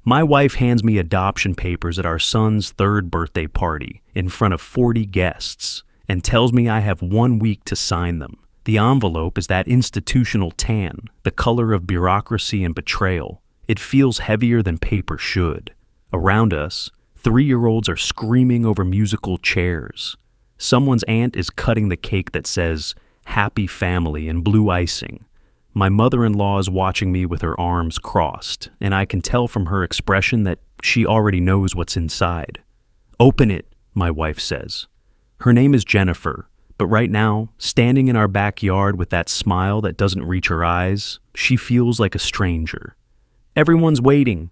My wife hands me adoption papers at our son's 3rd birthday party in front of 40 guests and tells me I have 1 week to sign them. The envelope is that institutional tan, the color of bureaucracy and betrayal. It feels heavier than paper should. Around us, 3-year-olds are screaming over musical chairs. Someone's aunt is cutting the cake that says, "Happy Family" in blue icing. My mother-in-law is watching me with her arms crossed, and I can tell from her expression that she already knows what's inside. "Open it," my wife says. Her name is Jennifer, but right now, standing in our backyard with that smile that doesn't reach her eyes, she feels like a stranger. Everyone's waiting.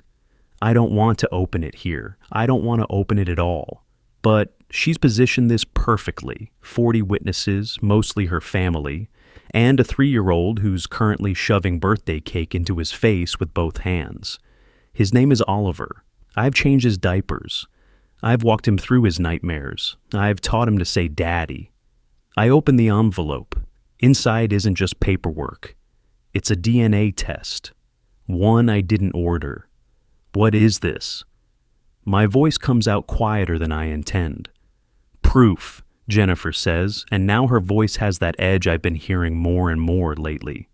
I don't want to open it here. I don't want to open it at all. But she's positioned this perfectly. 40 witnesses, mostly her family, and a 3-year-old who's currently shoving birthday cake into his face with both hands. His name is Oliver. I've changed his diapers. I've walked him through his nightmares. I've taught him to say daddy. I open the envelope. Inside isn't just paperwork. It's a DNA test. One I didn't order. What is this? My voice comes out quieter than I intend. Proof, Jennifer says, and now her voice has that edge I've been hearing more and more lately.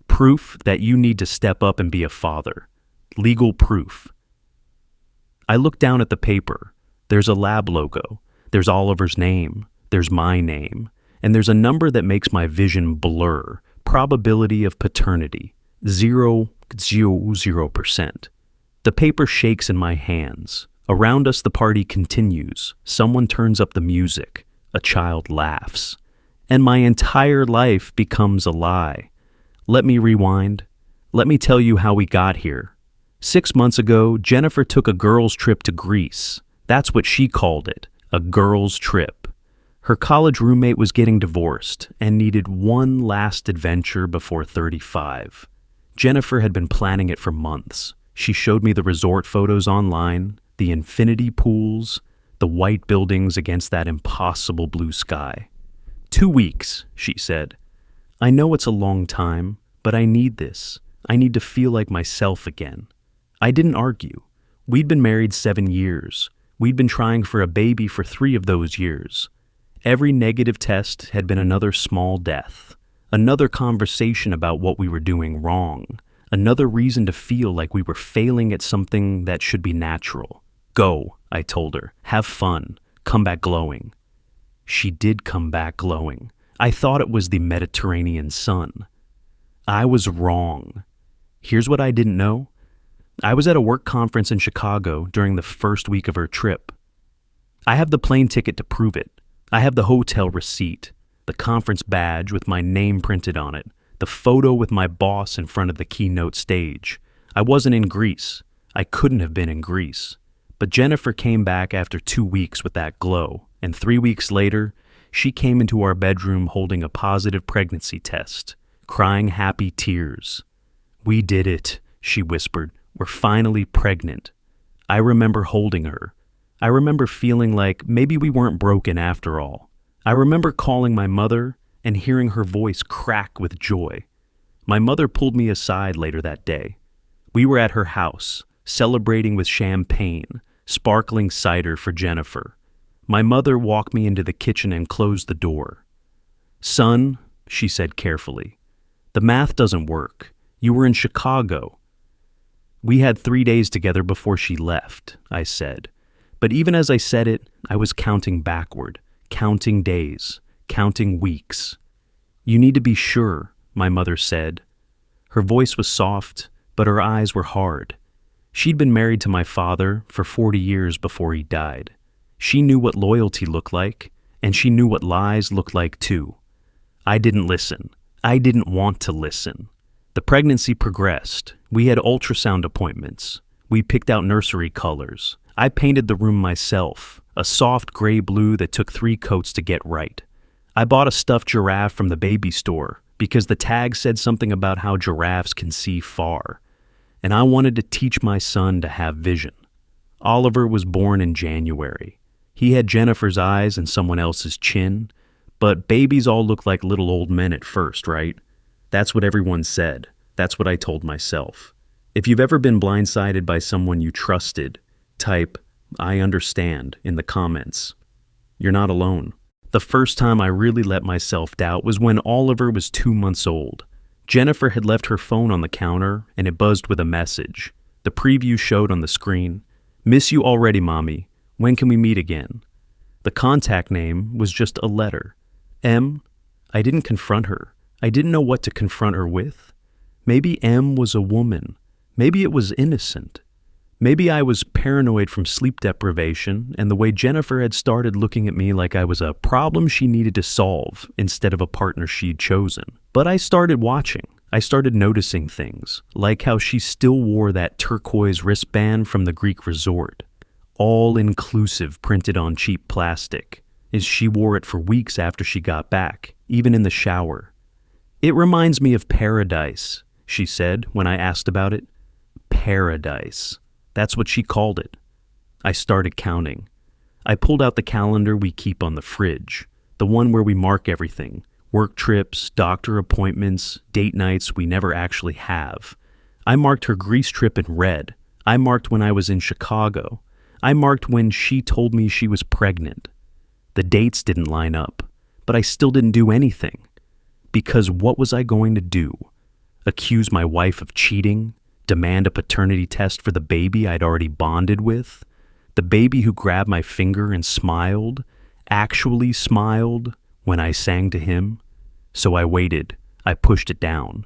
Proof that you need to step up and be a father. Legal proof. I look down at the paper. There's a lab logo. There's Oliver's name. There's my name. And there's a number that makes my vision blur. Probability of paternity. 0.00%. The paper shakes in my hands. Around us, the party continues. Someone turns up the music. A child laughs. And my entire life becomes a lie. Let me rewind. Let me tell you how we got here. 6 months ago, Jennifer took a girls' trip to Greece. That's what she called it, a girls' trip. Her college roommate was getting divorced and needed one last adventure before 35. Jennifer had been planning it for months. She showed me the resort photos online, the infinity pools, the white buildings against that impossible blue sky. 2 weeks, she said. I know it's a long time, but I need this. I need to feel like myself again. I didn't argue. We'd been married 7 years. We'd been trying for a baby for 3 of those years. Every negative test had been another small death, another conversation about what we were doing wrong, another reason to feel like we were failing at something that should be natural. Go, I told her. Have fun. Come back glowing. She did come back glowing. I thought it was the Mediterranean sun. I was wrong. Here's what I didn't know. I was at a work conference in Chicago during the first week of her trip. I have the plane ticket to prove it. I have the hotel receipt, the conference badge with my name printed on it, the photo with my boss in front of the keynote stage. I wasn't in Greece. I couldn't have been in Greece. But Jennifer came back after 2 weeks with that glow, and 3 weeks later, she came into our bedroom holding a positive pregnancy test, crying happy tears. We did it, she whispered. We're finally pregnant. I remember holding her. I remember feeling like maybe we weren't broken after all. I remember calling my mother and hearing her voice crack with joy. My mother pulled me aside later that day. We were at her house, celebrating with champagne, sparkling cider for Jennifer. My mother walked me into the kitchen and closed the door. Son, she said carefully, the math doesn't work. You were in Chicago. We had 3 days together before she left, I said. But even as I said it, I was counting backward, counting days, counting weeks. You need to be sure, my mother said. Her voice was soft, but her eyes were hard. She'd been married to my father for 40 years before he died. She knew what loyalty looked like, and she knew what lies looked like too. I didn't listen. I didn't want to listen. The pregnancy progressed. We had ultrasound appointments. We picked out nursery colors. I painted the room myself, a soft gray blue that took 3 coats to get right. I bought a stuffed giraffe from the baby store because the tag said something about how giraffes can see far. And I wanted to teach my son to have vision. Oliver was born in January. He had Jennifer's eyes and someone else's chin, but babies all look like little old men at first, right? That's what everyone said. That's what I told myself. If you've ever been blindsided by someone you trusted, type, "I understand" in the comments. You're not alone. The first time I really let myself doubt was when Oliver was 2 months old. Jennifer had left her phone on the counter and it buzzed with a message. The preview showed on the screen, "Miss you already, Mommy. When can we meet again?" The contact name was just a letter. M. I didn't confront her. I didn't know what to confront her with. Maybe M was a woman. Maybe it was innocent. Maybe I was paranoid from sleep deprivation and the way Jennifer had started looking at me like I was a problem she needed to solve instead of a partner she'd chosen. But I started watching. I started noticing things, like how she still wore that turquoise wristband from the Greek resort, all-inclusive printed on cheap plastic, as she wore it for weeks after she got back, even in the shower. "It reminds me of paradise," she said when I asked about it. Paradise. That's what she called it. I started counting. I pulled out the calendar we keep on the fridge, the one where we mark everything, work trips, doctor appointments, date nights we never actually have. I marked her Greece trip in red. I marked when I was in Chicago. I marked when she told me she was pregnant. The dates didn't line up, but I still didn't do anything. Because what was I going to do? Accuse my wife of cheating? Demand a paternity test for the baby I'd already bonded with? The baby who grabbed my finger and smiled, actually smiled, when I sang to him? So I waited. I pushed it down.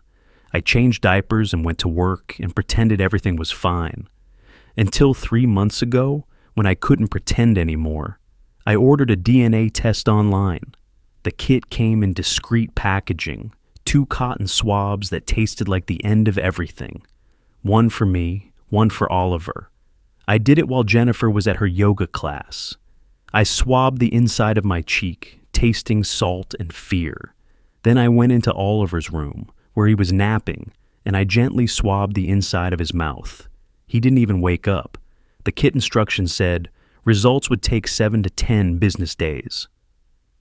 I changed diapers and went to work and pretended everything was fine. Until 3 months ago, when I couldn't pretend anymore. I ordered a DNA test online. The kit came in discreet packaging, 2 cotton swabs that tasted like the end of everything. One for me, one for Oliver. I did it while Jennifer was at her yoga class. I swabbed the inside of my cheek, tasting salt and fear. Then I went into Oliver's room, where he was napping, and I gently swabbed the inside of his mouth. He didn't even wake up. The kit instructions said results would take 7 to 10 business days.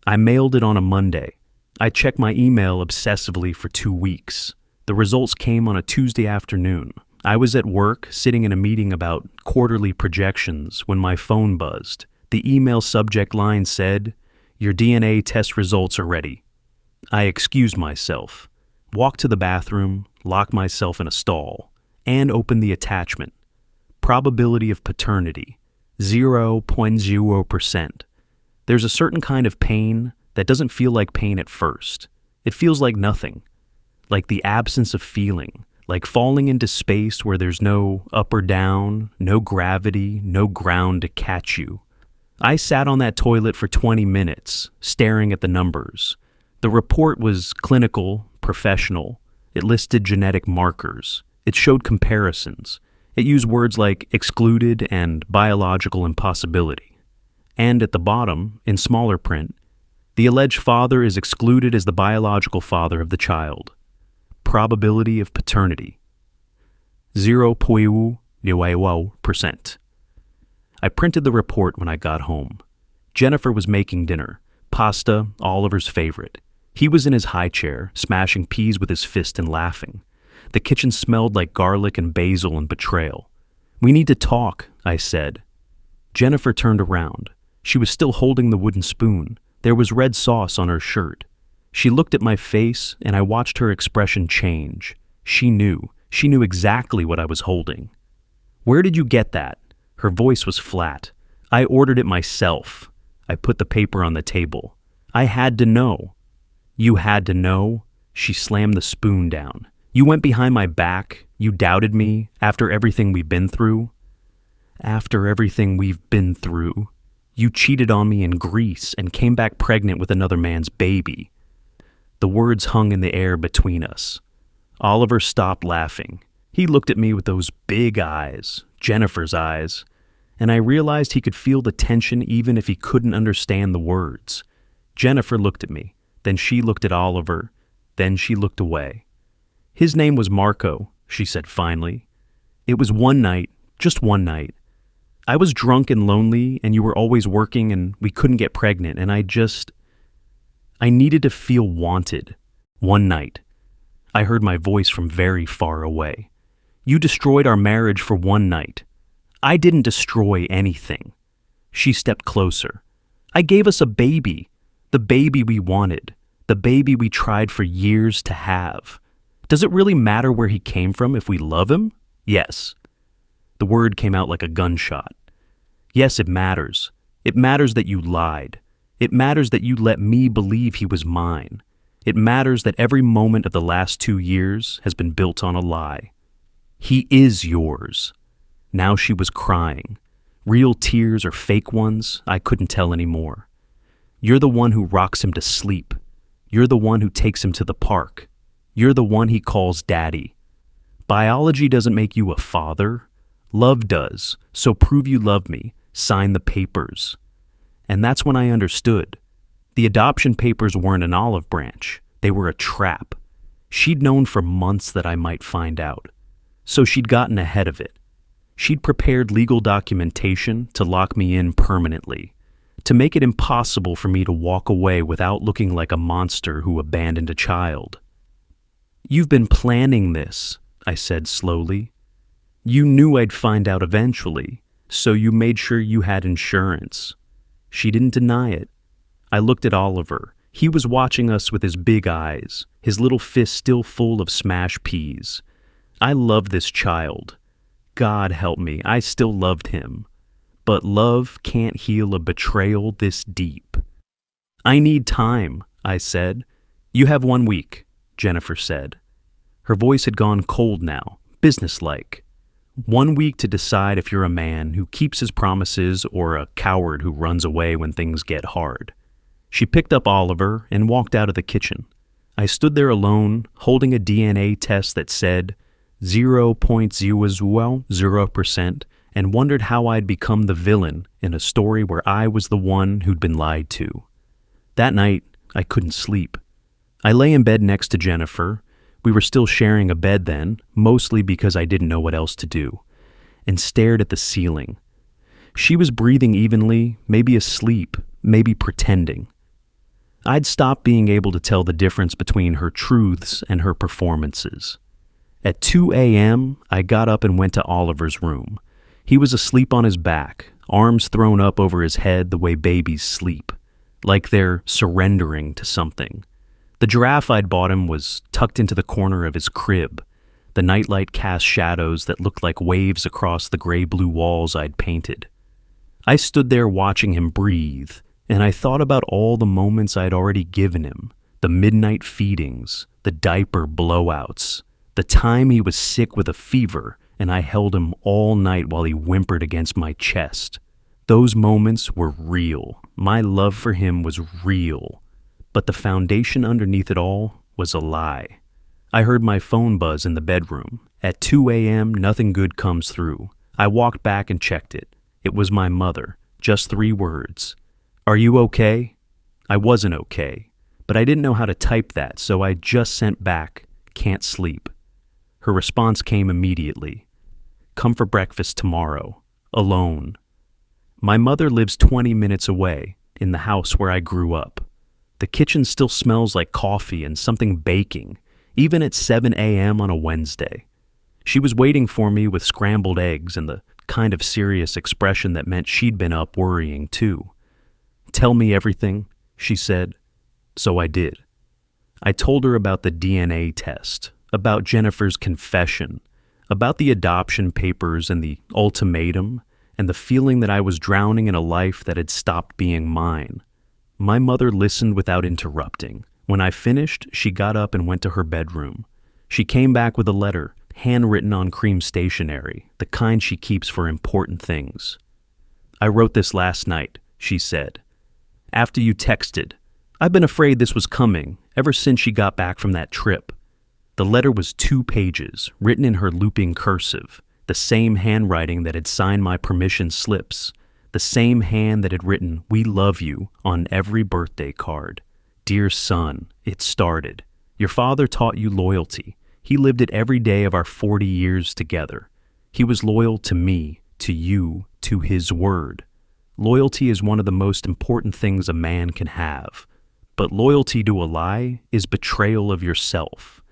I mailed it on a Monday. I checked my email obsessively for 2 weeks. The results came on a Tuesday afternoon. I was at work, sitting in a meeting about quarterly projections, when my phone buzzed. The email subject line said, "Your DNA test results are ready." I excused myself, walked to the bathroom, locked myself in a stall, and opened the attachment. Probability of paternity, 0.0%. There's a certain kind of pain that doesn't feel like pain at first. It feels like nothing, like the absence of feeling, like falling into space where there's no up or down, no gravity, no ground to catch you. I sat on that toilet for 20 minutes, staring at the numbers. The report was clinical, professional. It listed genetic markers. It showed comparisons. It used words like excluded and biological impossibility. And at the bottom, in smaller print, the alleged father is excluded as the biological father of the child. Probability of paternity, 0.0%. I printed the report when I got home. Jennifer was making dinner, pasta, Oliver's favorite. He was in his high chair, smashing peas with his fist and laughing. The kitchen smelled like garlic and basil and betrayal. "We need to talk," I said. Jennifer turned around. She was still holding the wooden spoon. There was red sauce on her shirt. She looked at my face, and I watched her expression change. She knew exactly what I was holding. "Where did you get that?" Her voice was flat. "I ordered it myself." I put the paper on the table. "I had to know." "You had to know?" She slammed the spoon down. "You went behind my back. You doubted me after everything we've been through." "After everything we've been through? You cheated on me in Greece and came back pregnant with another man's baby." The words hung in the air between us. Oliver stopped laughing. He looked at me with those big eyes, Jennifer's eyes, and I realized he could feel the tension even if he couldn't understand the words. Jennifer looked at me, then she looked at Oliver, then she looked away. "His name was Marco," she said finally. "It was one night, just one night. I was drunk and lonely, and you were always working, and we couldn't get pregnant, and I needed to feel wanted. One night." I heard my voice from very far away. You destroyed our marriage for one night. I didn't destroy anything." She stepped closer. "I gave us a baby. The baby we wanted. The baby we tried for years to have. Does it really matter where he came from if we love him? Yes." The word came out like a gunshot. "Yes, it matters. It matters that you lied. It matters that you let me believe he was mine. It matters that every moment of the last 2 years has been built on a lie. He is yours." Now she was crying. Real tears or fake ones, I couldn't tell anymore. "You're the one who rocks him to sleep. You're the one who takes him to the park. You're the one he calls daddy. Biology doesn't make you a father. Love does. So prove you love me. Sign the papers." And that's when I understood. The adoption papers weren't an olive branch. They were a trap. She'd known for months that I might find out. So she'd gotten ahead of it. She'd prepared legal documentation to lock me in permanently, to make it impossible for me to walk away without looking like a monster who abandoned a child. "You've been planning this," I said slowly. "You knew I'd find out eventually, so you made sure you had insurance." She didn't deny it. I looked at Oliver. He was watching us with his big eyes, his little fist still full of smashed peas. I loved this child. God help me, I still loved him. But love can't heal a betrayal this deep. "I need time," I said. "You have 1 week," Jennifer said. Her voice had gone cold now, businesslike. 1 week to decide if you're a man who keeps his promises or a coward who runs away when things get hard. She picked up Oliver and walked out of the kitchen. I stood there alone, holding a DNA test that said 0.000%, and wondered how I'd become the villain in a story where I was the one who'd been lied to. That night, I couldn't sleep. I lay in bed next to Jennifer. We were still sharing a bed then, mostly because I didn't know what else to do, and stared at the ceiling. She was breathing evenly, maybe asleep, maybe pretending. I'd stopped being able to tell the difference between her truths and her performances. At 2 a.m., I got up and went to Oliver's room. He was asleep on his back, arms thrown up over his head the way babies sleep, like they're surrendering to something. The giraffe I'd bought him was tucked into the corner of his crib. The nightlight cast shadows that looked like waves across the gray-blue walls I'd painted. I stood there watching him breathe, and I thought about all the moments I'd already given him, the midnight feedings, the diaper blowouts, the time he was sick with a fever, and I held him all night while he whimpered against my chest. Those moments were real. My love for him was real. But the foundation underneath it all was a lie. I heard my phone buzz in the bedroom. At 2 a.m., nothing good comes through. I walked back and checked it. It was my mother. Just 3 words. "Are you okay?" I wasn't okay, but I didn't know how to type that, so I just sent back, "Can't sleep." Her response came immediately. "Come for breakfast tomorrow. Alone." My mother lives 20 minutes away, in the house where I grew up. The kitchen still smells like coffee and something baking, even at 7 a.m. on a Wednesday. She was waiting for me with scrambled eggs and the kind of serious expression that meant she'd been up worrying too. "Tell me everything," she said. So I did. I told her about the DNA test, about Jennifer's confession, about the adoption papers and the ultimatum, and the feeling that I was drowning in a life that had stopped being mine. My mother listened without interrupting. When I finished, she got up and went to her bedroom. She came back with a letter, handwritten on cream stationery, the kind she keeps for important things. "I wrote this last night," she said. "After you texted. I've been afraid this was coming ever since she got back from that trip." The letter was 2 pages, written in her looping cursive, the same handwriting that had signed my permission slips, the same hand that had written, "We love you," on every birthday card. "Dear son, it started. Your father taught you loyalty. He lived it every day of our 40 years together. He was loyal to me, to you, to his word. Loyalty is one of the most important things a man can have. But loyalty to a lie is betrayal of yourself.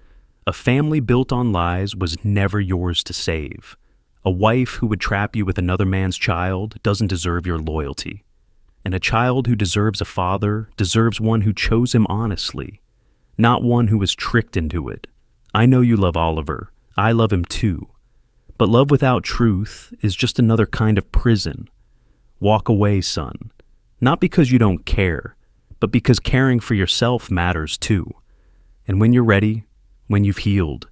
A family built on lies was never yours to save. A wife who would trap you with another man's child doesn't deserve your loyalty. And a child who deserves a father deserves one who chose him honestly, not one who was tricked into it. I know you love Oliver. I love him too. But love without truth is just another kind of prison. Walk away, son. Not because you don't care, but because caring for yourself matters too. And when you're ready, when you've healed,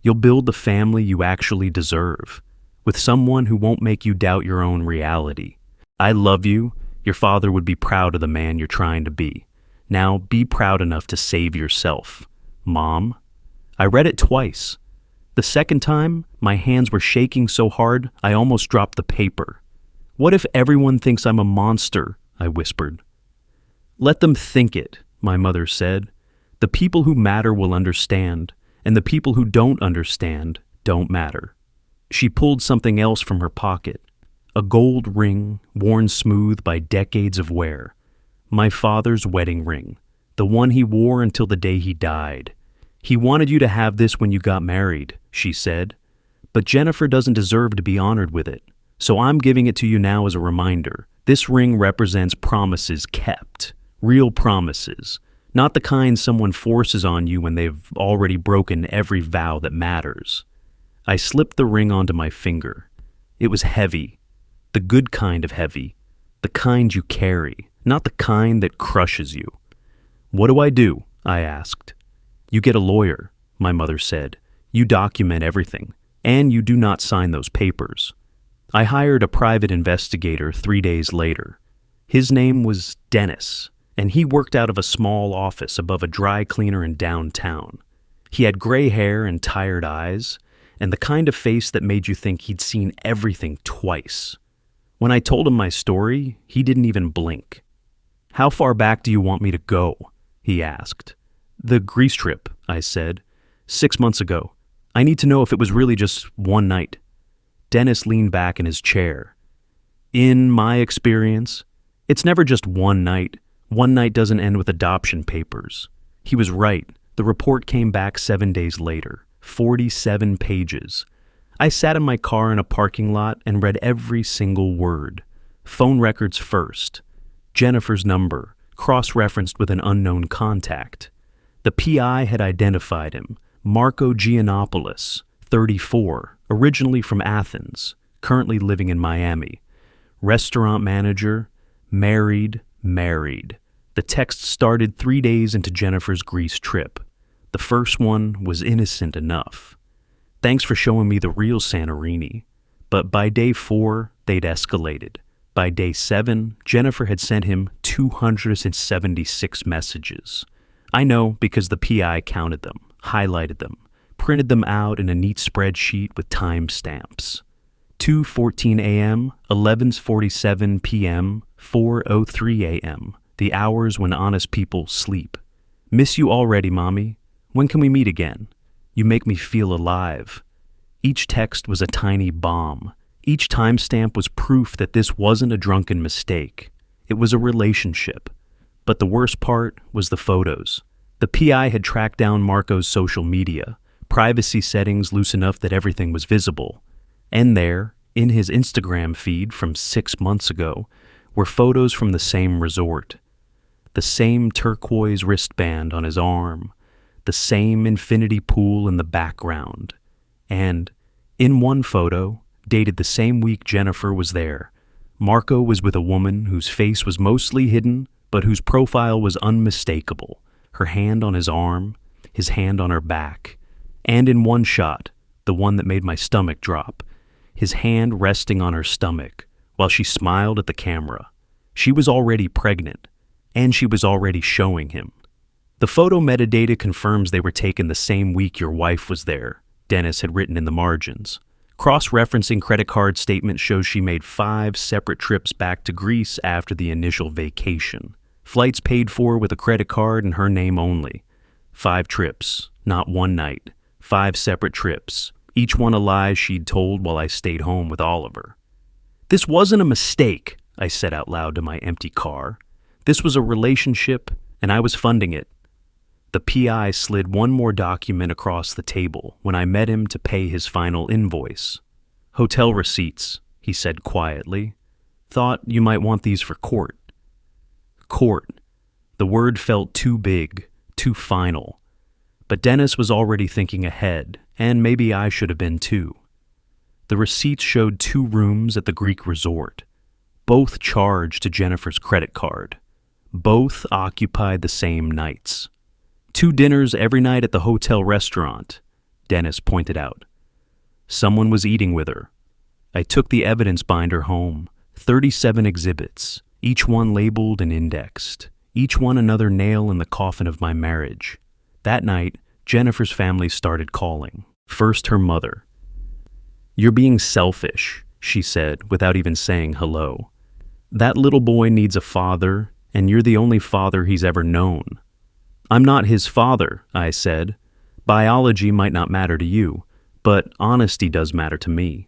you'll build the family you actually deserve, with someone who won't make you doubt your own reality. I love you. Your father would be proud of the man you're trying to be. Now be proud enough to save yourself. Mom. I read it twice. The second time, my hands were shaking so hard I almost dropped the paper. What if everyone thinks I'm a monster? I whispered. Let them think it, my mother said. The people who matter will understand, and the people who don't understand don't matter. She pulled something else from her pocket, a gold ring worn smooth by decades of wear. My father's wedding ring, the one he wore until the day he died. He wanted you to have this when you got married, she said, but Jennifer doesn't deserve to be honored with it, so I'm giving it to you now as a reminder. This ring represents promises kept, real promises. Not the kind someone forces on you when they've already broken every vow that matters. I slipped the ring onto my finger. It was heavy, the good kind of heavy, the kind you carry, not the kind that crushes you. What do I do? I asked. You get a lawyer, my mother said. You document everything, and you do not sign those papers. I hired a private investigator 3 days later. His name was Dennis, and he worked out of a small office above a dry cleaner in downtown. He had gray hair and tired eyes, and the kind of face that made you think he'd seen everything twice. When I told him my story, he didn't even blink. How far back do you want me to go? He asked. The Greece trip, I said. 6 months ago. I need to know if it was really just one night. Dennis leaned back in his chair. In my experience, it's never just one night. One night doesn't end with adoption papers. He was right. The report came back 7 days later. 47 pages. I sat in my car in a parking lot and read every single word. Phone records first. Jennifer's number, cross-referenced with an unknown contact. The PI had identified him, Marco Giannopoulos, 34, originally from Athens, currently living in Miami. Restaurant manager, married. The text started 3 days into Jennifer's Greece trip. The first one was innocent enough. Thanks for showing me the real Santorini. But by day 4, they'd escalated. By day 7, Jennifer had sent him 276 messages. I know because the PI counted them, highlighted them, printed them out in a neat spreadsheet with timestamps. 2:14 a.m., 11:47 p.m., 4:03 a.m., the hours when honest people sleep. Miss you already, Mommy. When can we meet again? You make me feel alive. Each text was a tiny bomb. Each timestamp was proof that this wasn't a drunken mistake. It was a relationship. But the worst part was the photos. The PI had tracked down Marco's social media, privacy settings loose enough that everything was visible. And there, in his Instagram feed from 6 months ago, were photos from the same resort. The same turquoise wristband on his arm, the same infinity pool in the background. And, in one photo, dated the same week Jennifer was there, Marco was with a woman whose face was mostly hidden, but whose profile was unmistakable, her hand on his arm, his hand on her back. And in one shot, the one that made my stomach drop, his hand resting on her stomach, while she smiled at the camera. She was already pregnant, and she was already showing him. The photo metadata confirms they were taken the same week your wife was there, Dennis had written in the margins. Cross-referencing credit card statement shows she made 5 separate trips back to Greece after the initial vacation. Flights paid for with a credit card in her name only. 5 trips, not one night. 5 separate trips, each one a lie she'd told while I stayed home with Oliver. This wasn't a mistake, I said out loud to my empty car. This was a relationship, and I was funding it. The PI slid one more document across the table when I met him to pay his final invoice. "Hotel receipts," he said quietly. "Thought you might want these for court." Court. The word felt too big, too final. But Dennis was already thinking ahead, and maybe I should have been too. The receipts showed 2 rooms at the Greek resort, both charged to Jennifer's credit card. Both occupied the same nights. 2 dinners every night at the hotel restaurant, Dennis pointed out. Someone was eating with her. I took the evidence binder home, 37 exhibits, each one labeled and indexed, each one another nail in the coffin of my marriage. That night, Jennifer's family started calling. First, her mother. "You're being selfish," she said without even saying hello. "That little boy needs a father, and you're the only father he's ever known." "I'm not his father," I said. "Biology might not matter to you, but honesty does matter to me."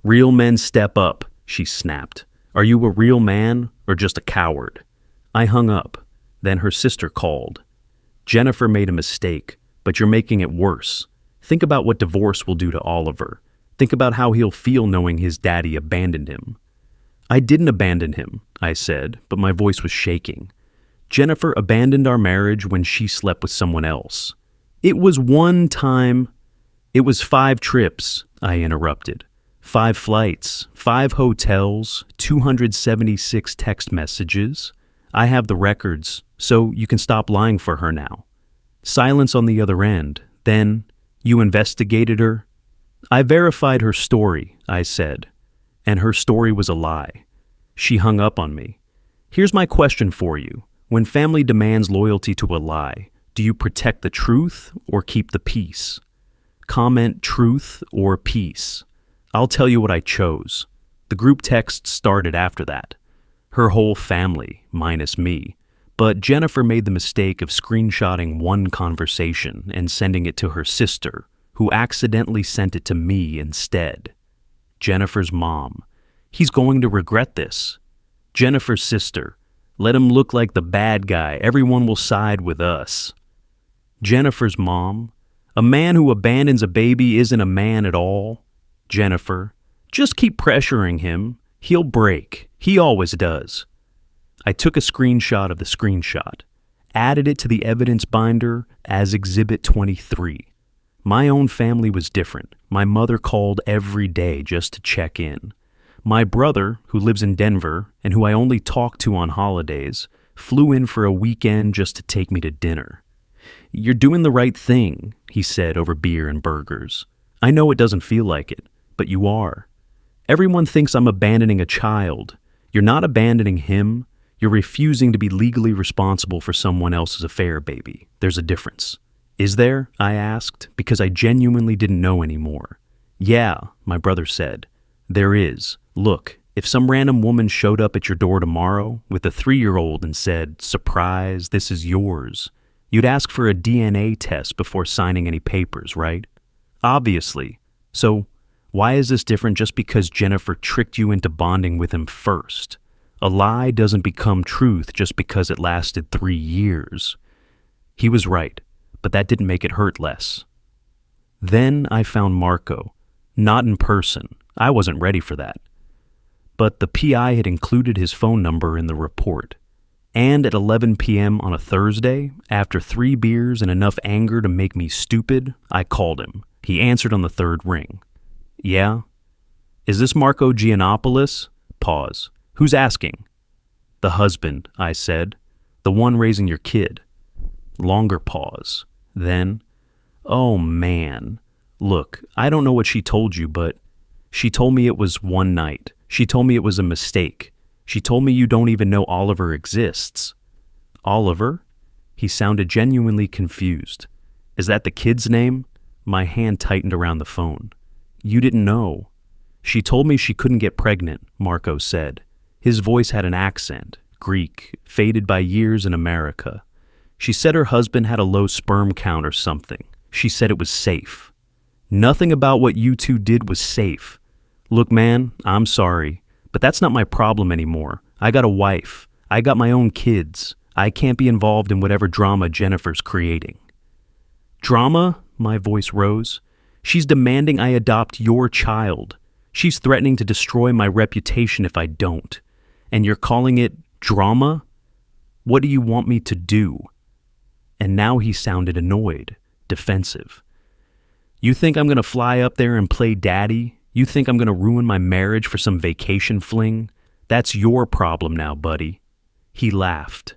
"Real men step up," she snapped. "Are you a real man or just a coward?" I hung up. Then her sister called. "Jennifer made a mistake, but you're making it worse. Think about what divorce will do to Oliver. Think about how he'll feel knowing his daddy abandoned him." "I didn't abandon him," I said, but my voice was shaking. "Jennifer abandoned our marriage when she slept with someone else. It was one time." "It was 5 trips," I interrupted. 5 flights, 5 hotels, 276 text messages. I have the records, so you can stop lying for her now. Silence on the other end. Then, "You investigated her?" "I verified her story," I said. And her story was a lie. She hung up on me. "Here's my question for you. When family demands loyalty to a lie, do you protect the truth or keep the peace?" Comment truth or peace. I'll tell you what I chose. The group text started after that. Her whole family, minus me. But Jennifer made the mistake of screenshotting one conversation and sending it to her sister, who accidentally sent it to me instead. Jennifer's mom. "He's going to regret this." Jennifer's sister. "Let him look like the bad guy. Everyone will side with us." Jennifer's mom. "A man who abandons a baby isn't a man at all." Jennifer. "Just keep pressuring him. He'll break. He always does." I took a screenshot of the screenshot, added it to the evidence binder as Exhibit 23. My own family was different. My mother called every day just to check in. My brother, who lives in Denver and who I only talk to on holidays, flew in for a weekend just to take me to dinner. "You're doing the right thing," he said over beer and burgers. "I know it doesn't feel like it, but you are. Everyone thinks I'm abandoning a child. You're not abandoning him. You're refusing to be legally responsible for someone else's affair, baby. There's a difference." "Is there?" I asked, because I genuinely didn't know anymore. "Yeah," my brother said. "There is. Look, if some random woman showed up at your door tomorrow with a 3-year-old and said, 'Surprise, this is yours,' you'd ask for a DNA test before signing any papers, right? Obviously. So, why is this different just because Jennifer tricked you into bonding with him first? A lie doesn't become truth just because it lasted 3 years. He was right, but that didn't make it hurt less. Then I found Marco. Not in person. I wasn't ready for that. But the PI had included his phone number in the report. And at 11 p.m. on a Thursday, after 3 beers and enough anger to make me stupid, I called him. He answered on the 3rd ring. "Yeah?" "Is this Marco Giannopoulos?" Pause. "Who's asking?" "The husband," I said. "The one raising your kid." Longer pause. Then, "Oh man. Look, I don't know what she told you, but she told me it was one night. She told me it was a mistake. She told me you don't even know Oliver exists." "Oliver?" He sounded genuinely confused. "Is that the kid's name?" My hand tightened around the phone. "You didn't know." "She told me she couldn't get pregnant," Marco said. His voice had an accent, Greek, faded by years in America. "She said her husband had a low sperm count or something. She said it was safe." "Nothing about what you two did was safe." "Look, man, I'm sorry, but that's not my problem anymore. I got a wife. I got my own kids. I can't be involved in whatever drama Jennifer's creating." Drama? My voice rose. She's demanding I adopt your child. She's threatening to destroy my reputation if I don't. And you're calling it drama? What do you want me to do? And now he sounded annoyed, defensive. You think I'm going to fly up there and play daddy? You think I'm going to ruin my marriage for some vacation fling? That's your problem now, buddy. He laughed.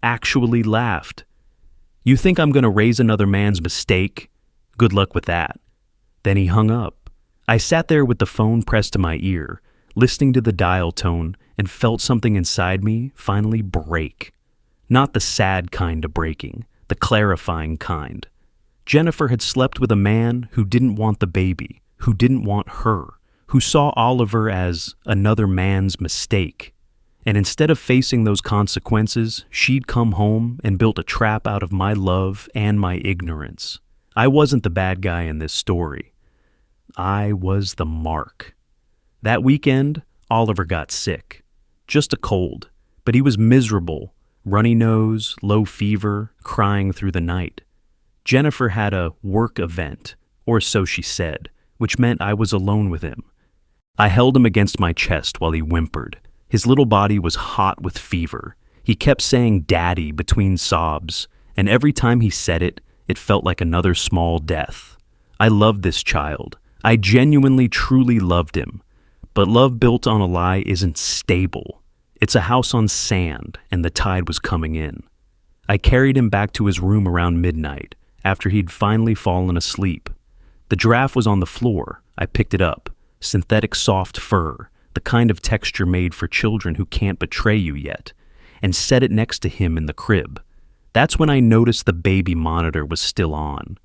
Actually laughed. You think I'm going to raise another man's mistake? Good luck with that. Then he hung up. I sat there with the phone pressed to my ear, listening to the dial tone, and felt something inside me finally break. Not the sad kind of breaking, the clarifying kind. Jennifer had slept with a man who didn't want the baby, who didn't want her, who saw Oliver as another man's mistake. And instead of facing those consequences, she'd come home and built a trap out of my love and my ignorance. I wasn't the bad guy in this story. I was the mark. That weekend, Oliver got sick. Just a cold, but he was miserable, runny nose, low fever, crying through the night. Jennifer had a work event, or so she said, which meant I was alone with him. I held him against my chest while he whimpered. His little body was hot with fever. He kept saying daddy between sobs, and every time he said it, it felt like another small death. I loved this child. I genuinely, truly loved him. But love built on a lie isn't stable. It's a house on sand, and the tide was coming in. I carried him back to his room around midnight, after he'd finally fallen asleep. The giraffe was on the floor. I picked it up. Synthetic soft fur, the kind of texture made for children who can't betray you yet, and set it next to him in the crib. That's when I noticed the baby monitor was still on.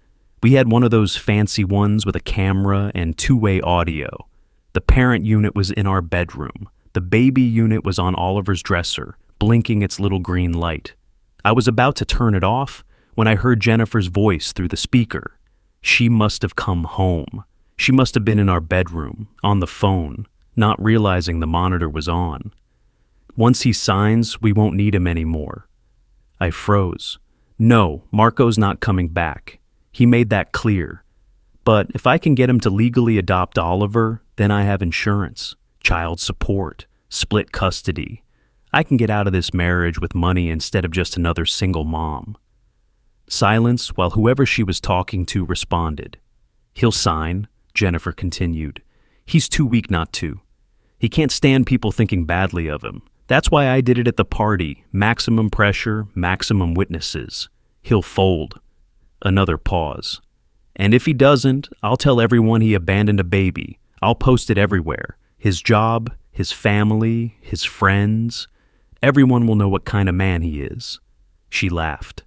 We had one of those fancy ones with a camera and two-way audio. The parent unit was in our bedroom. The baby unit was on Oliver's dresser, blinking its little green light. I was about to turn it off when I heard Jennifer's voice through the speaker. She must have come home. She must have been in our bedroom, on the phone, not realizing the monitor was on. Once he signs, we won't need him anymore. I froze. No, Marco's not coming back. He made that clear. But if I can get him to legally adopt Oliver, then I have insurance, child support, split custody. I can get out of this marriage with money instead of just another single mom. Silence while whoever she was talking to responded. He'll sign, Jennifer continued. He's too weak not to. He can't stand people thinking badly of him. That's why I did it at the party. Maximum pressure, maximum witnesses. He'll fold. Another pause. And if he doesn't, I'll tell everyone he abandoned a baby. I'll post it everywhere. His job, his family, his friends. Everyone will know what kind of man he is. She laughed.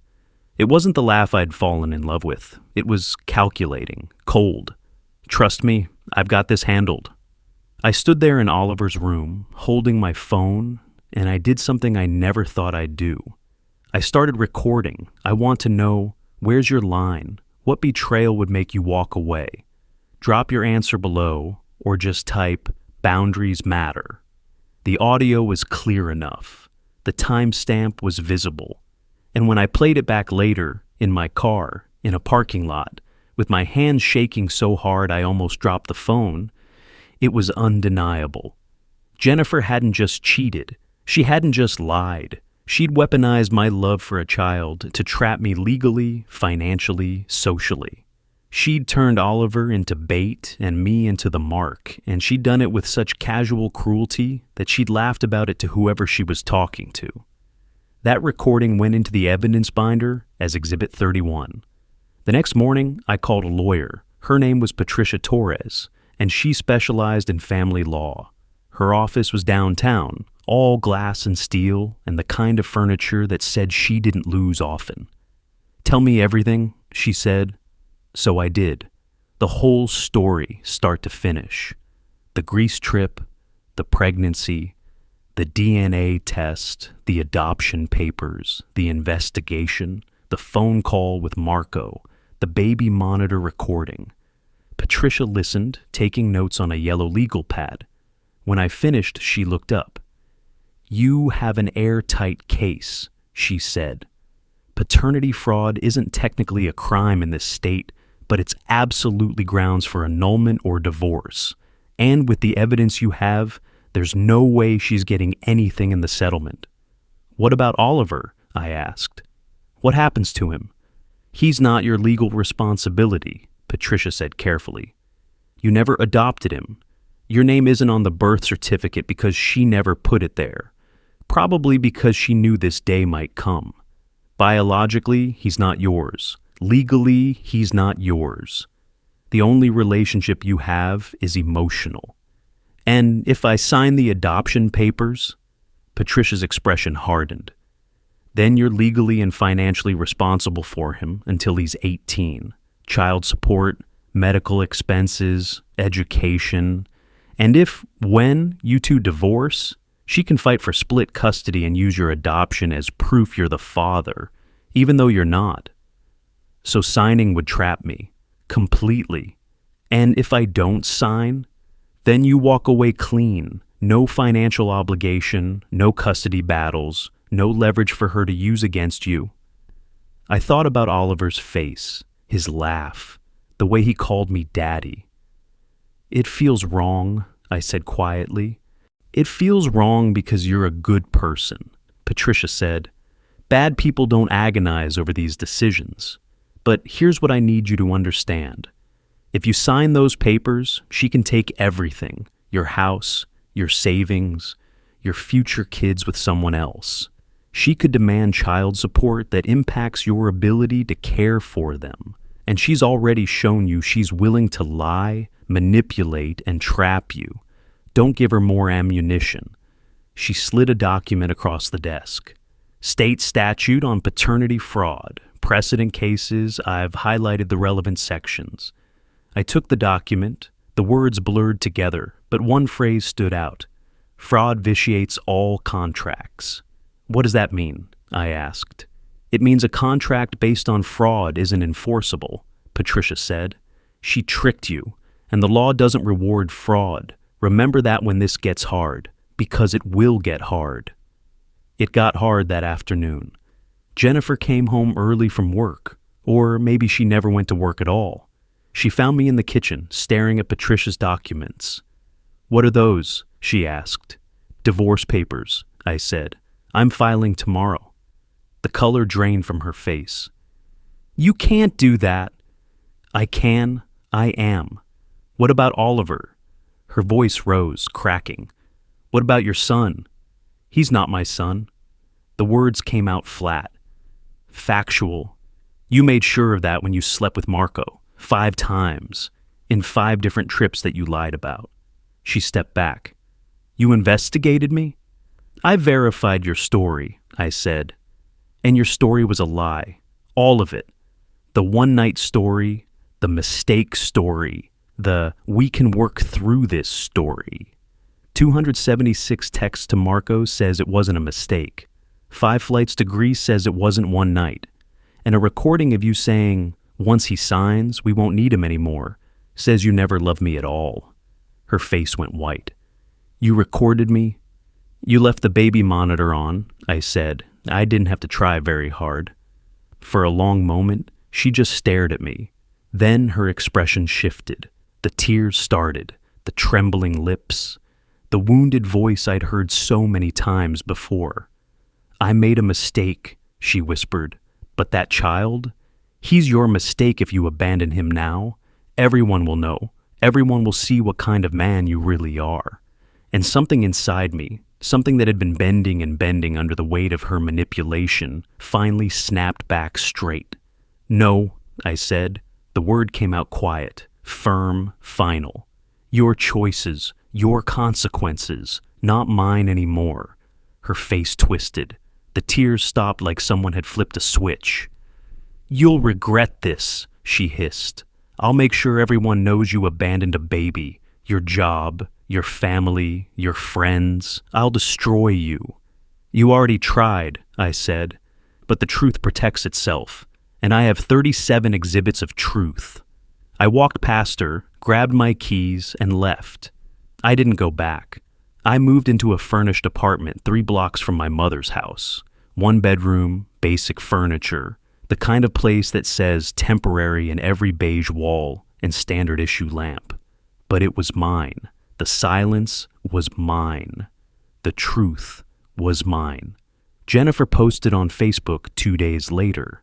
It wasn't the laugh I'd fallen in love with. It was calculating, cold. Trust me, I've got this handled. I stood there in Oliver's room, holding my phone, and I did something I never thought I'd do. I started recording. I want to know, where's your line? What betrayal would make you walk away? Drop your answer below, or just type, boundaries matter. The audio was clear enough. The timestamp was visible. And when I played it back later, in my car, in a parking lot, with my hands shaking so hard I almost dropped the phone, it was undeniable. Jennifer hadn't just cheated. She hadn't just lied. She'd weaponized my love for a child to trap me legally, financially, socially. She'd turned Oliver into bait and me into the mark, and she'd done it with such casual cruelty that she'd laughed about it to whoever she was talking to. That recording went into the evidence binder as Exhibit 31. The next morning, I called a lawyer. Her name was Patricia Torres, and she specialized in family law. Her office was downtown, all glass and steel, and the kind of furniture that said she didn't lose often. Tell me everything, she said. So I did. The whole story, start to finish. The Greece trip, the pregnancy, the DNA test, the adoption papers, the investigation, the phone call with Marco, the baby monitor recording. Patricia listened, taking notes on a yellow legal pad. When I finished, she looked up. You have an airtight case, she said. Paternity fraud isn't technically a crime in this state, but it's absolutely grounds for annulment or divorce. And with the evidence you have, there's no way she's getting anything in the settlement. What about Oliver? I asked. What happens to him? He's not your legal responsibility, Patricia said carefully. You never adopted him. Your name isn't on the birth certificate because she never put it there. Probably because she knew this day might come. Biologically, he's not yours. Legally, he's not yours. The only relationship you have is emotional. And if I sign the adoption papers, Patricia's expression hardened. Then you're legally and financially responsible for him until he's 18. Child support, medical expenses, education. And when you two divorce, she can fight for split custody and use your adoption as proof you're the father, even though you're not. So signing would trap me, completely. And if I don't sign, then you walk away clean. No financial obligation, no custody battles, no leverage for her to use against you. I thought about Oliver's face, his laugh, the way he called me daddy. It feels wrong, I said quietly. It feels wrong because you're a good person, Patricia said. Bad people don't agonize over these decisions. But here's what I need you to understand. If you sign those papers, she can take everything, your house, your savings, your future kids with someone else. She could demand child support that impacts your ability to care for them. And she's already shown you she's willing to lie, manipulate, and trap you. Don't give her more ammunition. She slid a document across the desk. State statute on paternity fraud. Precedent cases. I've highlighted the relevant sections. I took the document. The words blurred together, but one phrase stood out. Fraud vitiates all contracts. What does that mean? I asked. It means a contract based on fraud isn't enforceable, Patricia said. She tricked you, and the law doesn't reward fraud. Remember that when this gets hard, because it will get hard. It got hard that afternoon. Jennifer came home early from work, or maybe she never went to work at all. She found me in the kitchen, staring at Patricia's documents. What are those? She asked. Divorce papers, I said. I'm filing tomorrow. The color drained from her face. You can't do that. I can. I am. What about Oliver? Her voice rose, cracking. What about your son? He's not my son. The words came out flat. Factual. You made sure of that when you slept with Marco, 5 times, in 5 different trips that you lied about. She stepped back. You investigated me? I verified your story, I said. And your story was a lie. All of it. The one-night story, the mistake story, the we can work through this story. 276 texts to Marco says it wasn't a mistake. 5 flights to Greece says it wasn't one night. And a recording of you saying, once he signs, we won't need him anymore, says you never loved me at all. Her face went white. You recorded me? You left the baby monitor on, I said. I didn't have to try very hard. For a long moment, she just stared at me. Then her expression shifted. The tears started, the trembling lips, the wounded voice I'd heard so many times before. I made a mistake, she whispered. But that child? He's your mistake if you abandon him now. Everyone will know. Everyone will see what kind of man you really are. And something inside me, something that had been bending and bending under the weight of her manipulation, finally snapped back straight. No, I said. The word came out quiet, firm, final. Your choices, your consequences, not mine anymore. Her face twisted. The tears stopped like someone had flipped a switch. You'll regret this, she hissed. I'll make sure everyone knows you abandoned a baby, your job, your family, your friends. I'll destroy you. You already tried, I said, but the truth protects itself, and I have 37 exhibits of truth. I walked past her, grabbed my keys, and left. I didn't go back. I moved into a furnished apartment 3 blocks from my mother's house. One bedroom, basic furniture, the kind of place that says temporary in every beige wall and standard issue lamp. But it was mine. The silence was mine. The truth was mine. Jennifer posted on Facebook 2 days later.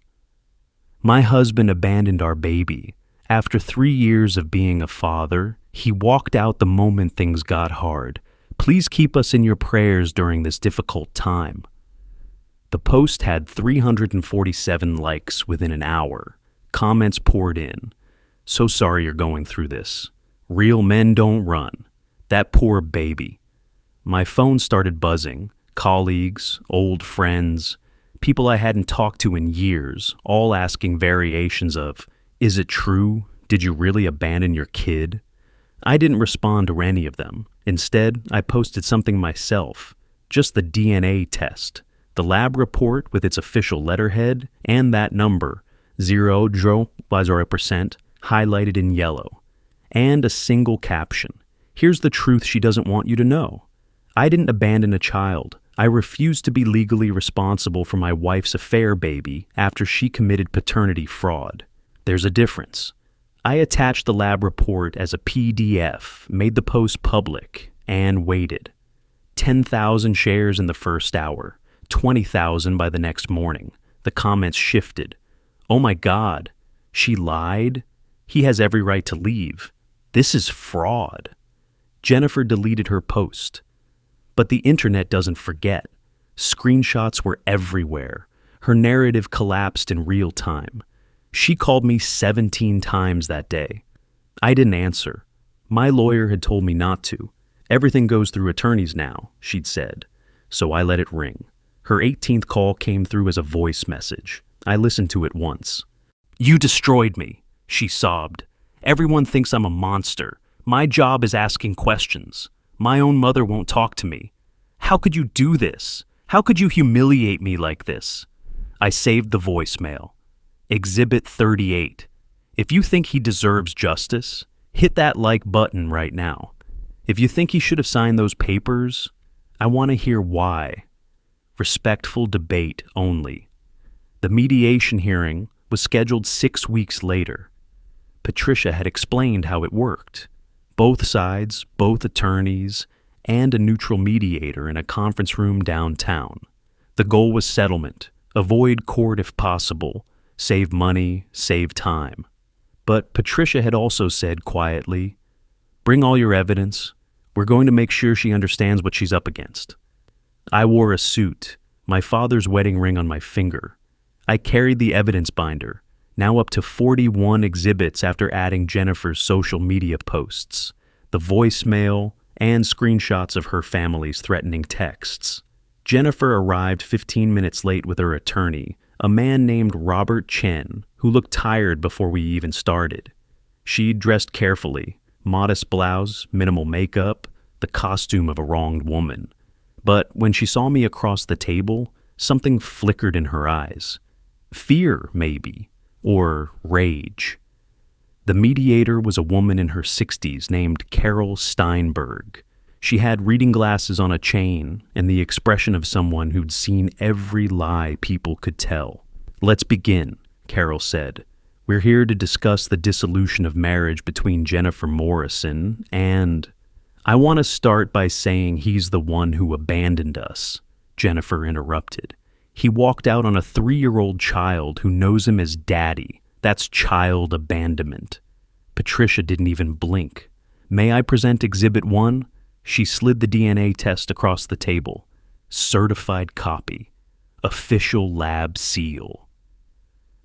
My husband abandoned our baby. After 3 years of being a father, he walked out the moment things got hard. Please keep us in your prayers during this difficult time. The post had 347 likes within an hour. Comments poured in. So sorry you're going through this. Real men don't run. That poor baby. My phone started buzzing. Colleagues, old friends, people I hadn't talked to in years, all asking variations of, "Is it true? Did you really abandon your kid?" I didn't respond to any of them. Instead, I posted something myself, just the DNA test, the lab report with its official letterhead, and that number, 0.0%, highlighted in yellow, and a single caption. Here's the truth she doesn't want you to know. I didn't abandon a child. I refused to be legally responsible for my wife's affair baby after she committed paternity fraud. There's a difference. I attached the lab report as a PDF, made the post public, and waited. 10,000 shares in the first hour, 20,000 by the next morning. The comments shifted. Oh my God, she lied? He has every right to leave. This is fraud. Jennifer deleted her post. But the internet doesn't forget. Screenshots were everywhere. Her narrative collapsed in real time. She called me 17 times that day. I didn't answer. My lawyer had told me not to. Everything goes through attorneys now, she'd said. So I let it ring. Her 18th call came through as a voice message. I listened to it once. "You destroyed me," she sobbed. "Everyone thinks I'm a monster. My job is asking questions. My own mother won't talk to me. How could you do this? How could you humiliate me like this?" I saved the voicemail. Exhibit 38. If you think he deserves justice, hit that like button right now. If you think he should have signed those papers, I want to hear why. Respectful debate only. The mediation hearing was scheduled 6 weeks later. Patricia had explained how it worked. Both sides, both attorneys, and a neutral mediator in a conference room downtown. The goal was settlement, avoid court if possible, save money, save time. But Patricia had also said quietly, "Bring all your evidence. We're going to make sure she understands what she's up against." I wore a suit, my father's wedding ring on my finger. I carried the evidence binder, now up to 41 exhibits after adding Jennifer's social media posts, the voicemail, and screenshots of her family's threatening texts. Jennifer arrived 15 minutes late with her attorney, a man named Robert Chen, who looked tired before we even started. She'd dressed carefully, modest blouse, minimal makeup, the costume of a wronged woman. But when she saw me across the table, something flickered in her eyes. Fear, maybe, or rage. The mediator was a woman in her 60s named Carol Steinberg. She had reading glasses on a chain and the expression of someone who'd seen every lie people could tell. "Let's begin," Carol said. "We're here to discuss the dissolution of marriage between Jennifer Morrison and—" "I want to start by saying he's the one who abandoned us," Jennifer interrupted. "He walked out on a 3-year-old child who knows him as daddy. That's child abandonment." Patricia didn't even blink. "May I present Exhibit 1? She slid the DNA test across the table. Certified copy. Official lab seal.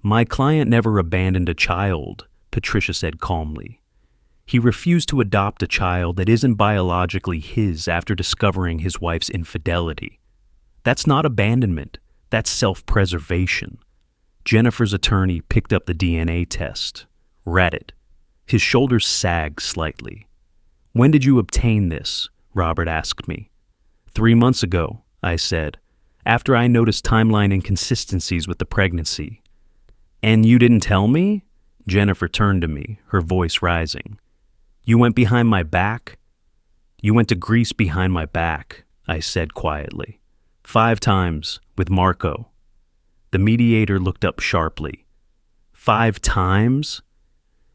"My client never abandoned a child," Patricia said calmly. "He refused to adopt a child that isn't biologically his after discovering his wife's infidelity. That's not abandonment. That's self-preservation." Jennifer's attorney picked up the DNA test. Read it. His shoulders sagged slightly. "When did you obtain this?" Robert asked me. 3 months ago, I said, after I noticed timeline inconsistencies with the pregnancy. "And you didn't tell me?" Jennifer turned to me, her voice rising. "You went behind my back?" "You went to Greece behind my back," I said quietly. 5 times, with Marco. The mediator looked up sharply. 5 times?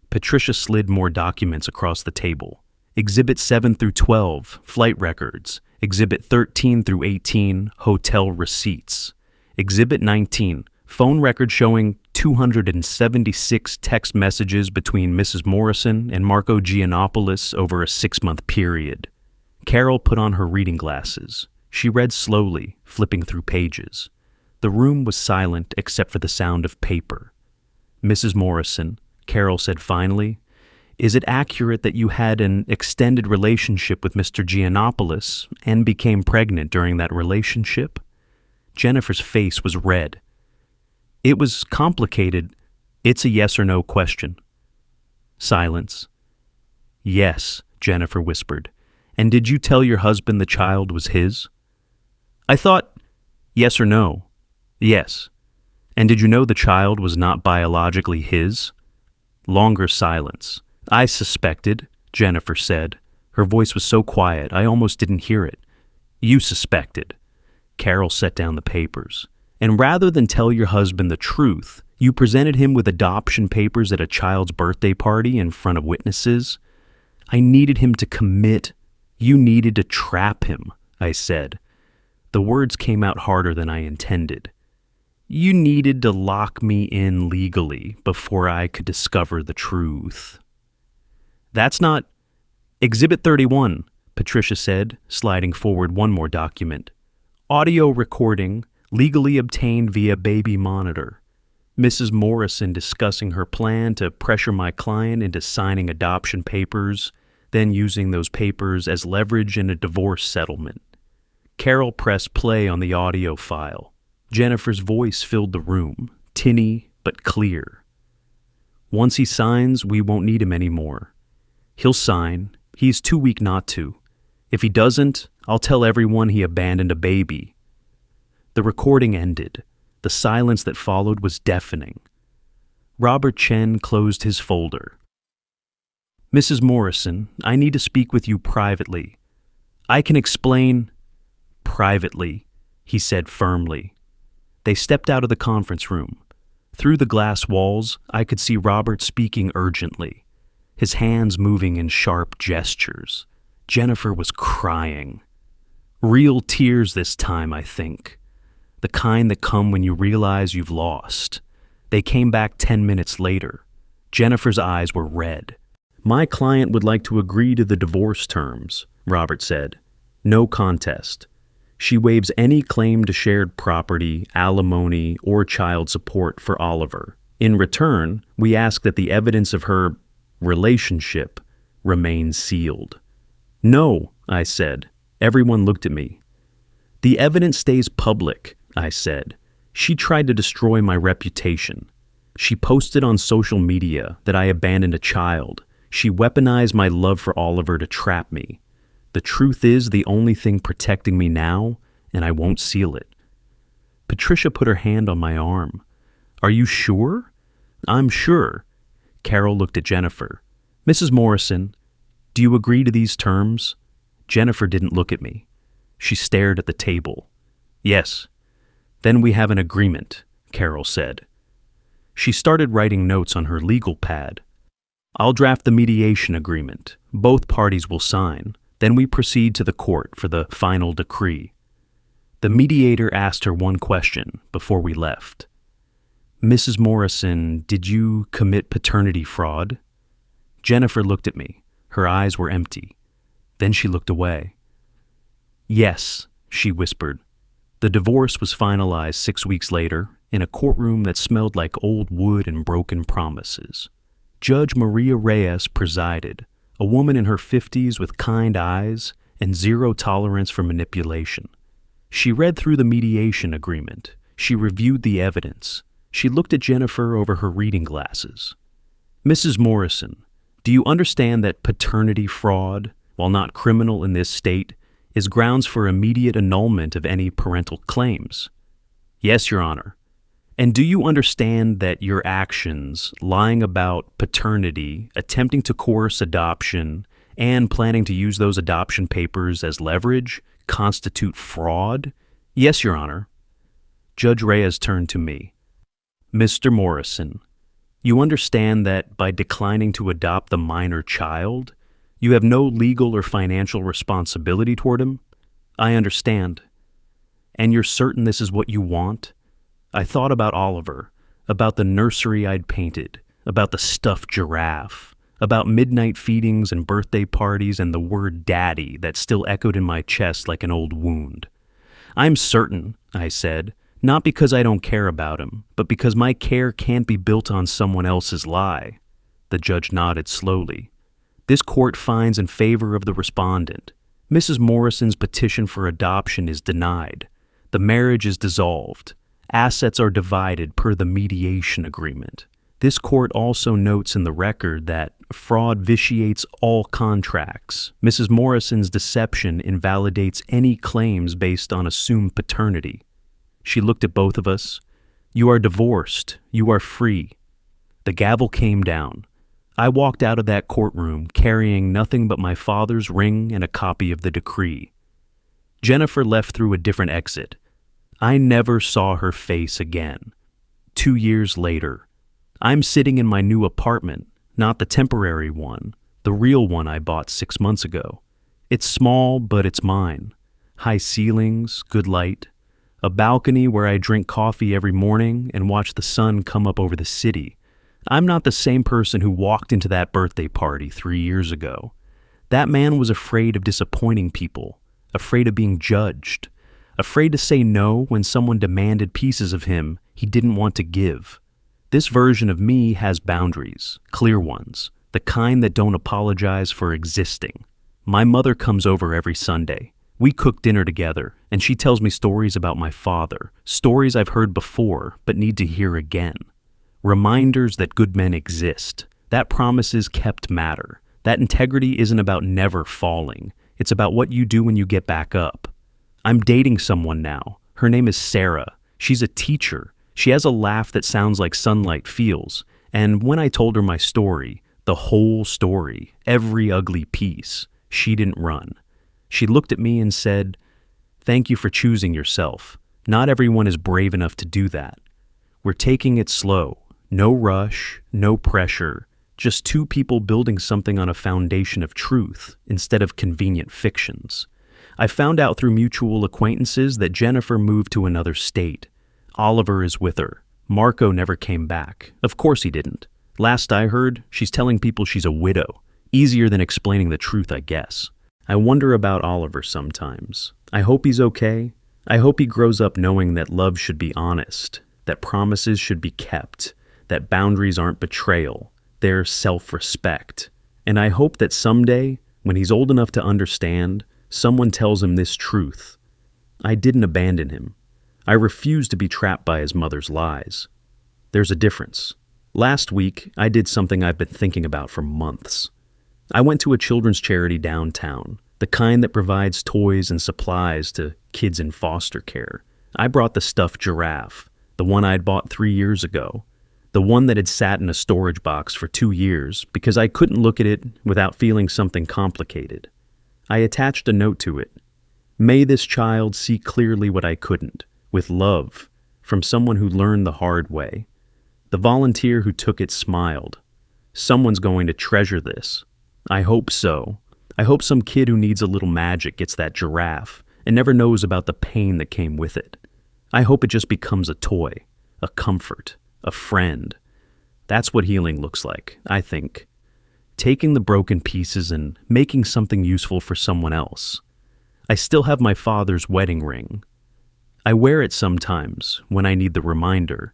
Patricia slid more documents across the table. Exhibit 7 through 12, flight records. Exhibit 13 through 18, hotel receipts. Exhibit 19, phone record showing 276 text messages between Mrs. Morrison and Marco Giannopoulos over a 6-month period. Carol put on her reading glasses. She read slowly, flipping through pages. The room was silent except for the sound of paper. Mrs. Morrison, Carol said finally, is it accurate that you had an extended relationship with Mr. Giannopoulos and became pregnant during that relationship? Jennifer's face was red. It was complicated. It's a yes or no question. Silence. Yes, Jennifer whispered. And did you tell your husband the child was his? I thought, yes or no? Yes. And did you know the child was not biologically his? Longer silence. I suspected, Jennifer said. Her voice was so quiet I almost didn't hear it. You suspected. Carol set down the papers. And rather than tell your husband the truth, you presented him with adoption papers at a child's birthday party in front of witnesses? I needed him to commit. You needed to trap him, I said. The words came out harder than I intended. You needed to lock me in legally before I could discover the truth. That's not... Exhibit 31, Patricia said, sliding forward one more document. Audio recording, legally obtained via baby monitor. Mrs. Morrison discussing her plan to pressure my client into signing adoption papers, then using those papers as leverage in a divorce settlement. Carol pressed play on the audio file. Jennifer's voice filled the room, tinny but clear. Once he signs, we won't need him anymore. He'll sign. He's too weak not to. If he doesn't, I'll tell everyone he abandoned a baby. The recording ended. The silence that followed was deafening. Robert Chen closed his folder. Mrs. Morrison, I need to speak with you privately. I can explain privately, he said firmly. They stepped out of the conference room. Through the glass walls, I could see Robert speaking urgently, his hands moving in sharp gestures. Jennifer was crying. Real tears this time, I think. The kind that come when you realize you've lost. They came back 10 minutes later. Jennifer's eyes were red. My client would like to agree to the divorce terms, Robert said. No contest. She waives any claim to shared property, alimony, or child support for Oliver. In return, we ask that the evidence of her relationship remain sealed. No, I said. Everyone looked at me. The evidence stays public, I said. She tried to destroy my reputation. She posted on social media that I abandoned a child. She weaponized my love for Oliver to trap me. The truth is the only thing protecting me now, and I won't seal it. Patricia put her hand on my arm. Are you sure? I'm sure. Carol looked at Jennifer. Mrs. Morrison, do you agree to these terms? Jennifer didn't look at me. She stared at the table. Yes. Then we have an agreement, Carol said. She started writing notes on her legal pad. I'll draft the mediation agreement. Both parties will sign. Then we proceed to the court for the final decree. The mediator asked her one question before we left. Mrs. Morrison, did you commit paternity fraud? Jennifer looked at me. Her eyes were empty. Then she looked away. Yes, she whispered. The divorce was finalized 6 weeks later in a courtroom that smelled like old wood and broken promises. Judge Maria Reyes presided, a woman in her 50s with kind eyes and zero tolerance for manipulation. She read through the mediation agreement. She reviewed the evidence. She looked at Jennifer over her reading glasses. Mrs. Morrison, do you understand that paternity fraud, while not criminal in this state, is grounds for immediate annulment of any parental claims? Yes, Your Honor. And do you understand that your actions, lying about paternity, attempting to coerce adoption, and planning to use those adoption papers as leverage, constitute fraud? Yes, Your Honor. Judge Reyes turned to me. Mr. Morrison, you understand that by declining to adopt the minor child, you have no legal or financial responsibility toward him? I understand. And you're certain this is what you want? I thought about Oliver, about the nursery I'd painted, about the stuffed giraffe, about midnight feedings and birthday parties and the word daddy that still echoed in my chest like an old wound. I'm certain, I said, not because I don't care about him, but because my care can't be built on someone else's lie. The judge nodded slowly. This court finds in favor of the respondent. Mrs. Morrison's petition for adoption is denied. The marriage is dissolved. Assets are divided per the mediation agreement. This court also notes in the record that fraud vitiates all contracts. Mrs. Morrison's deception invalidates any claims based on assumed paternity. She looked at both of us. You are divorced. You are free. The gavel came down. I walked out of that courtroom carrying nothing but my father's ring and a copy of the decree. Jennifer left through a different exit. I never saw her face again. 2 years later, I'm sitting in my new apartment, not the temporary one, the real one I bought 6 months ago. It's small, but it's mine. High ceilings, good light, a balcony where I drink coffee every morning and watch the sun come up over the city. I'm not the same person who walked into that birthday party 3 years ago. That man was afraid of disappointing people, afraid of being judged, afraid to say no when someone demanded pieces of him he didn't want to give. This version of me has boundaries, clear ones, the kind that don't apologize for existing. My mother comes over every Sunday. We cook dinner together, and she tells me stories about my father, stories I've heard before but need to hear again. Reminders that good men exist, that promises kept matter, that integrity isn't about never falling. It's about what you do when you get back up. I'm dating someone now. Her name is Sarah. She's a teacher. She has a laugh that sounds like sunlight feels. And when I told her my story, the whole story, every ugly piece, she didn't run. She looked at me and said, "Thank you for choosing yourself. Not everyone is brave enough to do that. We're taking it slow. No rush, no pressure. Just two people building something on a foundation of truth instead of convenient fictions." I found out through mutual acquaintances that Jennifer moved to another state. Oliver is with her. Marco never came back. Of course he didn't. Last I heard, she's telling people she's a widow. Easier than explaining the truth, I guess. I wonder about Oliver sometimes. I hope he's okay. I hope he grows up knowing that love should be honest, that promises should be kept, that boundaries aren't betrayal, they're self-respect. And I hope that someday, when he's old enough to understand, someone tells him this truth. I didn't abandon him. I refused to be trapped by his mother's lies. There's a difference. Last week, I did something I've been thinking about for months. I went to a children's charity downtown, the kind that provides toys and supplies to kids in foster care. I brought the stuffed giraffe, the one I'd bought 3 years ago, the one that had sat in a storage box for 2 years because I couldn't look at it without feeling something complicated. I attached a note to it. May this child see clearly what I couldn't, with love, from someone who learned the hard way. The volunteer who took it smiled. Someone's going to treasure this. I hope so. I hope some kid who needs a little magic gets that giraffe and never knows about the pain that came with it. I hope it just becomes a toy, a comfort, a friend. That's what healing looks like, I think. Taking the broken pieces and making something useful for someone else. I still have my father's wedding ring. I wear it sometimes when I need the reminder,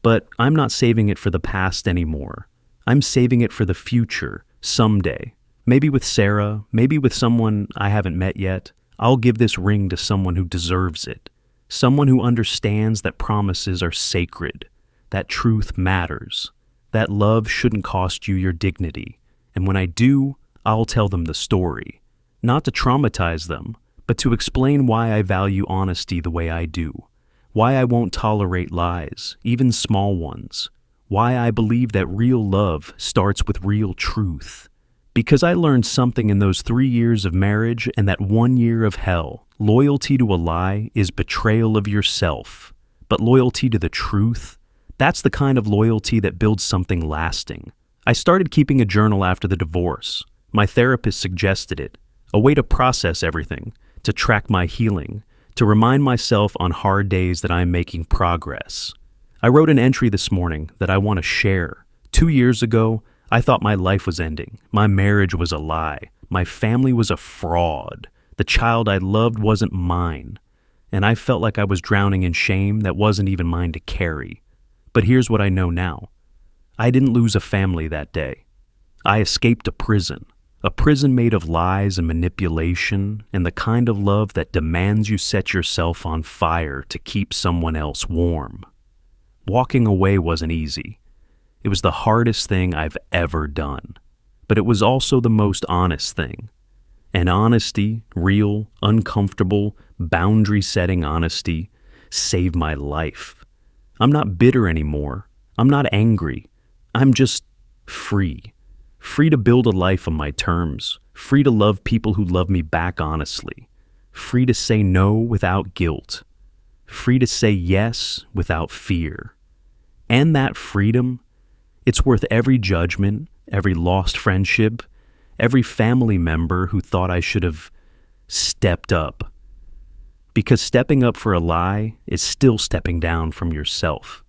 but I'm not saving it for the past anymore. I'm saving it for the future, someday. Maybe with Sarah, maybe with someone I haven't met yet. I'll give this ring to someone who deserves it. Someone who understands that promises are sacred, that truth matters, that love shouldn't cost you your dignity. And when I do, I'll tell them the story. Not to traumatize them, but to explain why I value honesty the way I do. Why I won't tolerate lies, even small ones. Why I believe that real love starts with real truth. Because I learned something in those 3 years of marriage and that 1 year of hell. Loyalty to a lie is betrayal of yourself. But loyalty to the truth, that's the kind of loyalty that builds something lasting. I started keeping a journal after the divorce. My therapist suggested it, a way to process everything, to track my healing, to remind myself on hard days that I am making progress. I wrote an entry this morning that I want to share. 2 years ago, I thought my life was ending. My marriage was a lie. My family was a fraud. The child I loved wasn't mine. And I felt like I was drowning in shame that wasn't even mine to carry. But here's what I know now. I didn't lose a family that day. I escaped a prison made of lies and manipulation and the kind of love that demands you set yourself on fire to keep someone else warm. Walking away wasn't easy. It was the hardest thing I've ever done. But it was also the most honest thing. And honesty, real, uncomfortable, boundary-setting honesty, saved my life. I'm not bitter anymore. I'm not angry. I'm just free. Free to build a life on my terms. Free to love people who love me back honestly. Free to say no without guilt. Free to say yes without fear. And that freedom, it's worth every judgment, every lost friendship, every family member who thought I should have stepped up. Because stepping up for a lie is still stepping down from yourself.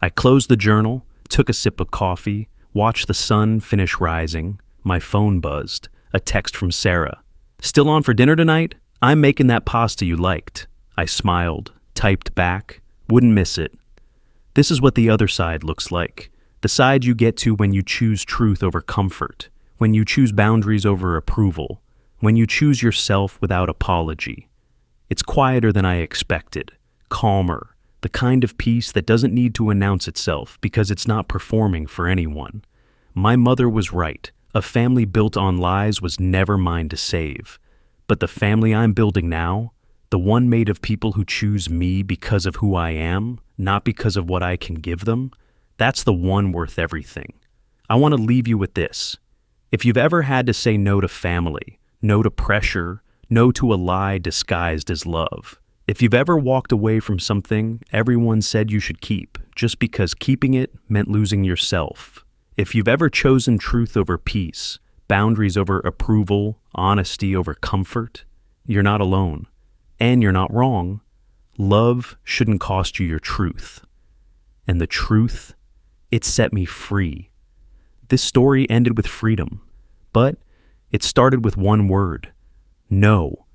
I closed the journal, took a sip of coffee, watched the sun finish rising. My phone buzzed. A text from Sarah. "Still on for dinner tonight? I'm making that pasta you liked." I smiled, typed back, "Wouldn't miss it." This is what the other side looks like. The side you get to when you choose truth over comfort, when you choose boundaries over approval, when you choose yourself without apology. It's quieter than I expected, calmer, the kind of peace that doesn't need to announce itself because it's not performing for anyone. My mother was right. A family built on lies was never mine to save. But the family I'm building now, the one made of people who choose me because of who I am, not because of what I can give them, that's the one worth everything. I want to leave you with this. If you've ever had to say no to family, no to pressure, no to a lie disguised as love, if you've ever walked away from something everyone said you should keep just because keeping it meant losing yourself, if you've ever chosen truth over peace, boundaries over approval, honesty over comfort, you're not alone. And you're not wrong. Love shouldn't cost you your truth. And the truth, it set me free. This story ended with freedom, but it started with one word: no.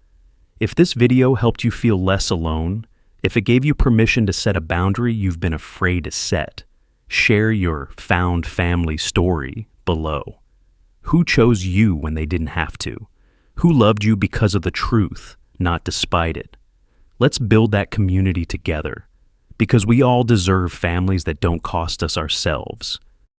If this video helped you feel less alone, if it gave you permission to set a boundary you've been afraid to set, share your found family story below. Who chose you when they didn't have to? Who loved you because of the truth, not despite it? Let's build that community together, because we all deserve families that don't cost us ourselves.